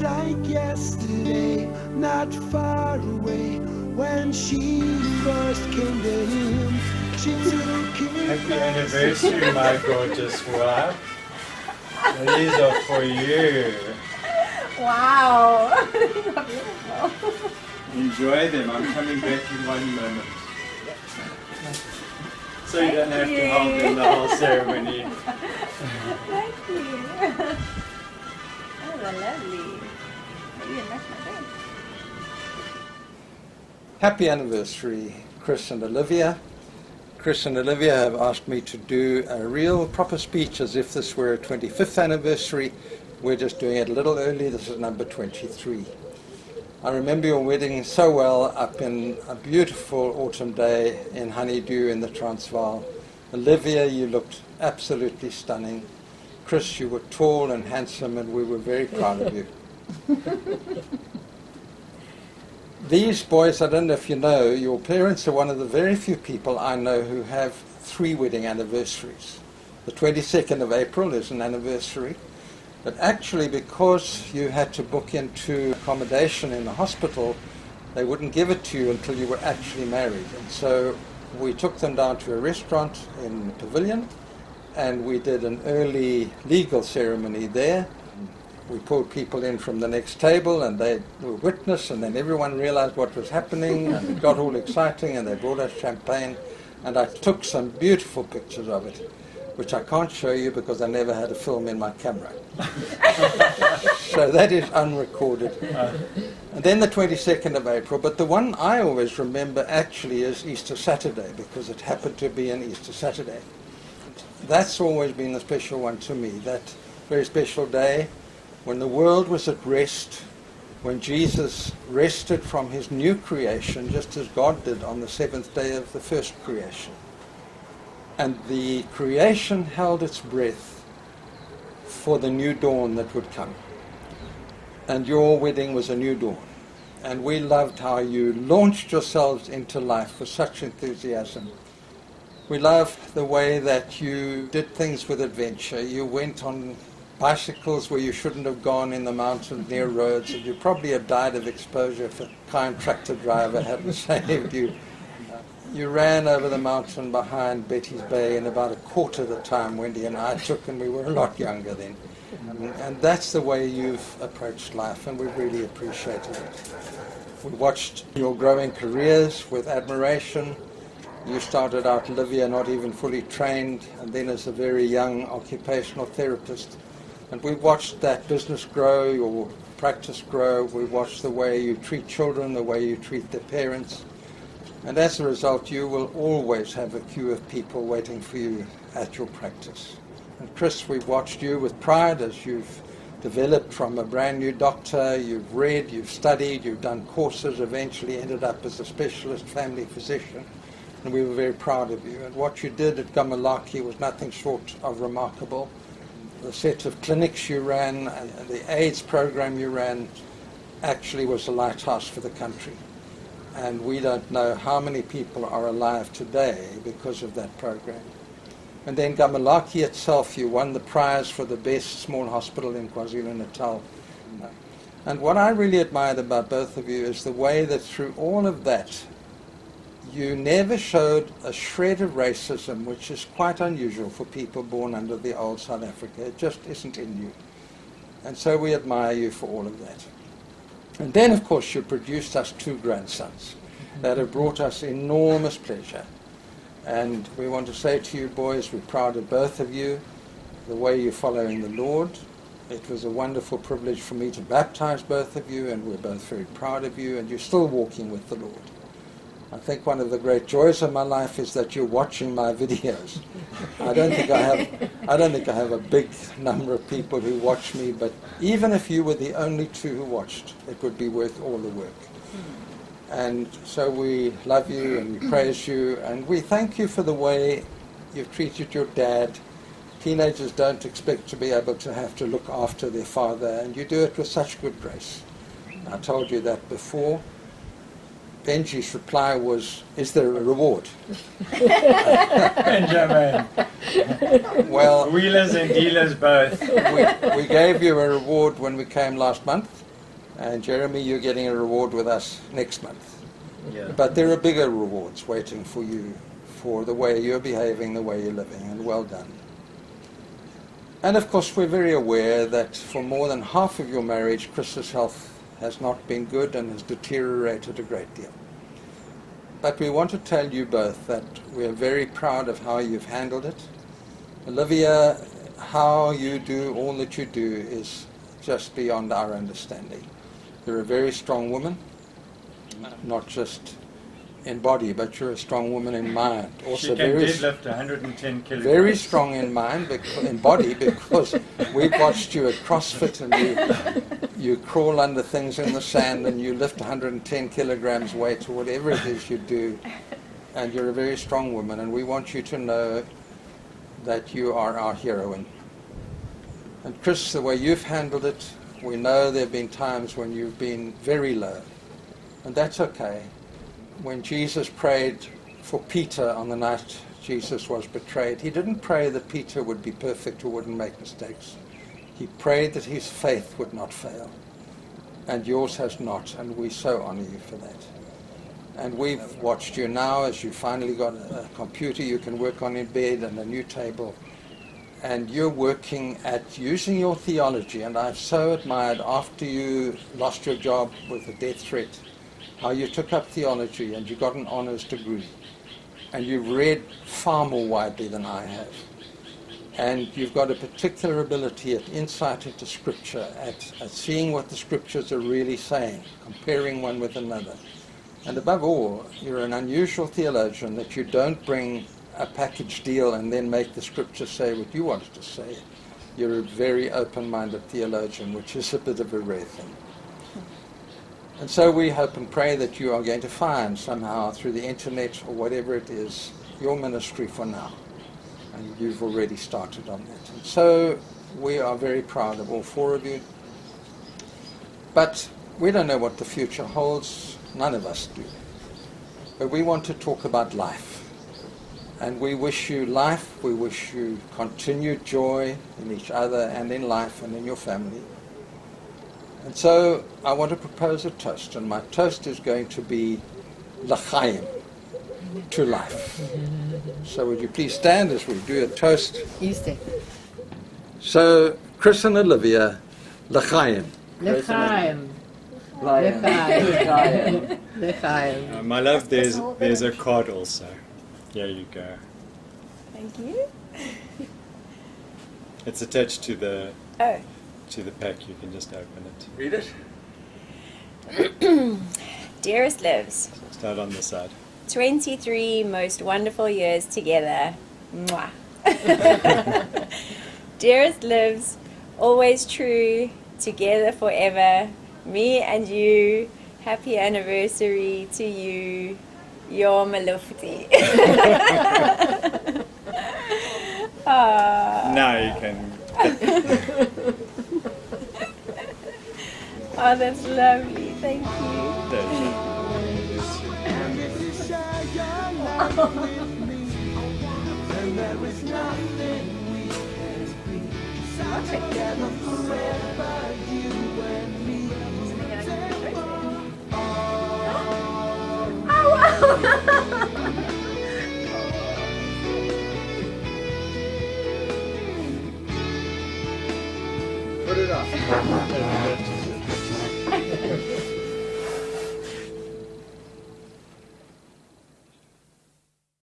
like yesterday, not far away. When she first came to him, she took him. Happy anniversary, my gorgeous wife. These are for you. Wow. Beautiful. Enjoy them. I'm coming back in 1 moment. So you don't have to hold them the whole ceremony. Thank you. Oh, they're lovely. Maybe it match my bed. Happy anniversary, Chris and Olivia. Chris and Olivia have asked me to do a real proper speech as if this were a 25th anniversary. We're just doing it a little early. This is number 23. I remember your wedding so well up in a beautiful autumn day in Honeydew in the Transvaal. Olivia, you looked absolutely stunning. Chris, you were tall and handsome, and we were very proud of you. These boys, I don't know if you know, your parents are one of the very few people I know who have 3 wedding anniversaries. The 22nd of April is an anniversary, but actually because you had to book into accommodation in the hospital, they wouldn't give it to you until you were actually married. And so we took them down to a restaurant in the Pavilion, and we did an early legal ceremony there. We pulled people in from the next table, and they were witness, and then everyone realized what was happening, and it got all exciting, and they brought us champagne, and I took some beautiful pictures of it, which I can't show you because I never had a film in my camera. So that is unrecorded. And then the 22nd of April, but the one I always remember actually is Easter Saturday, because it happened to be an Easter Saturday. That's always been a special one to me, that very special day when the world was at rest, when Jesus rested from his new creation, just as God did on the 7th day of the first creation. And the creation held its breath for the new dawn that would come. And your wedding was a new dawn. And we loved how you launched yourselves into life with such enthusiasm. We loved the way that you did things with adventure. You went on bicycles where you shouldn't have gone in the mountains near roads, and you probably have died of exposure if a kind tractor driver hadn't saved you. You ran over the mountain behind Betty's Bay in about a quarter the time Wendy and I took, and we were a lot younger then. And that's the way you've approached life, and we really appreciated it. We watched your growing careers with admiration. You started out, Olivia, not even fully trained, and then as a very young occupational therapist. And we watched that business grow, your practice grow. We watched the way you treat children, the way you treat their parents. And as a result, you will always have a queue of people waiting for you at your practice. And Chris, we've watched you with pride as you've developed from a brand new doctor. You've read, you've studied, you've done courses, eventually ended up as a specialist family physician. And we were very proud of you. And what you did at Gamalaki was nothing short of remarkable. The set of clinics you ran, and the AIDS program you ran, actually was a lighthouse for the country. And we don't know how many people are alive today because of that program. And then Gamalaki itself, you won the prize for the best small hospital in KwaZulu-Natal. And what I really admired about both of you is the way that through all of that, you never showed a shred of racism, which is quite unusual for people born under the old South Africa. It just isn't in you. And so we admire you for all of that. And then, of course, you produced us 2 grandsons that have brought us enormous pleasure. And we want to say to you, boys, we're proud of both of you, the way you're following the Lord. It was a wonderful privilege for me to baptize both of you, and we're both very proud of you, and you're still walking with the Lord. I think one of the great joys of my life is that you're watching my videos. I don't think I have a big number of people who watch me, but even if you were the only 2 who watched, it would be worth all the work. And so we love you and we praise you, and we thank you for the way you've treated your dad. Teenagers don't expect to be able to have to look after their father, and you do it with such good grace. I told you that before. Benji's reply was, "Is there a reward?" Benjamin. Well, wheelers and dealers both. we gave you a reward when we came last month, And Jeremy, you're getting a reward with us next month. Yeah. But there are bigger rewards waiting for you for the way you're behaving, the way you're living, and well done. And of course, we're very aware that for more than half of your marriage, Chris's health has not been good and has deteriorated a great deal. But we want to tell you both that we're very proud of how you've handled it. Olivia, how you do all that you do is just beyond our understanding. You're a very strong woman, not just in body, but you're a strong woman in mind. Also She can very deadlift 110 kilograms. very strong in mind, in body, because we've watched you at CrossFit and you crawl under things in the sand and you lift 110 kilograms weight or whatever it is you do, and you're a very strong woman, and we want you to know that you are our heroine. And Chris, the way you've handled it, we know there have been times when you've been very low, and that's okay. When Jesus prayed for Peter on the night Jesus was betrayed, he didn't pray that Peter would be perfect or wouldn't make mistakes. He prayed that his faith would not fail. And yours has not, and we so honor you for that. And we've watched you now as you finally got a computer you can work on in bed and a new table. And you're working at using your theology, and I've so admired after you lost your job with a death threat, how you took up theology and you got an honors degree, and you've read far more widely than I have, and you've got a particular ability at insight into Scripture, at seeing what the Scriptures are really saying, comparing one with another. And above all, you're an unusual theologian, that you don't bring a package deal and then make the Scripture say what you want it to say. You're a very open-minded theologian, which is a bit of a rare thing. And so we hope and pray that you are going to find somehow through the internet or whatever it is, your ministry for now. And you've already started on that. And so we are very proud of all four of you. But we don't know what the future holds. None of us do. But we want to talk about life. And we wish you life. We wish you continued joy in each other and in life and in your family. And so I want to propose a toast, and my toast is going to be L'chaim, to life. So would you please stand as we do a toast? You stay. So, Chris and Olivia, L'chaim. L'chaim. Lion. L'chaim. L'chaim. My love, there's a card also. Here you go. Thank you. It's attached to the Oh. to the pack. You can just open it. Read it. Dearest Lives, Start on the side. 23 most wonderful years together. Mwah. Dearest Lives, always true, together forever. Me and you, happy anniversary to you. Your Malufti. Now you can. Oh, that's lovely. Thank you. And if you share your life with me, then there is nothing we can't be. Together forever, you and me. Oh, wow.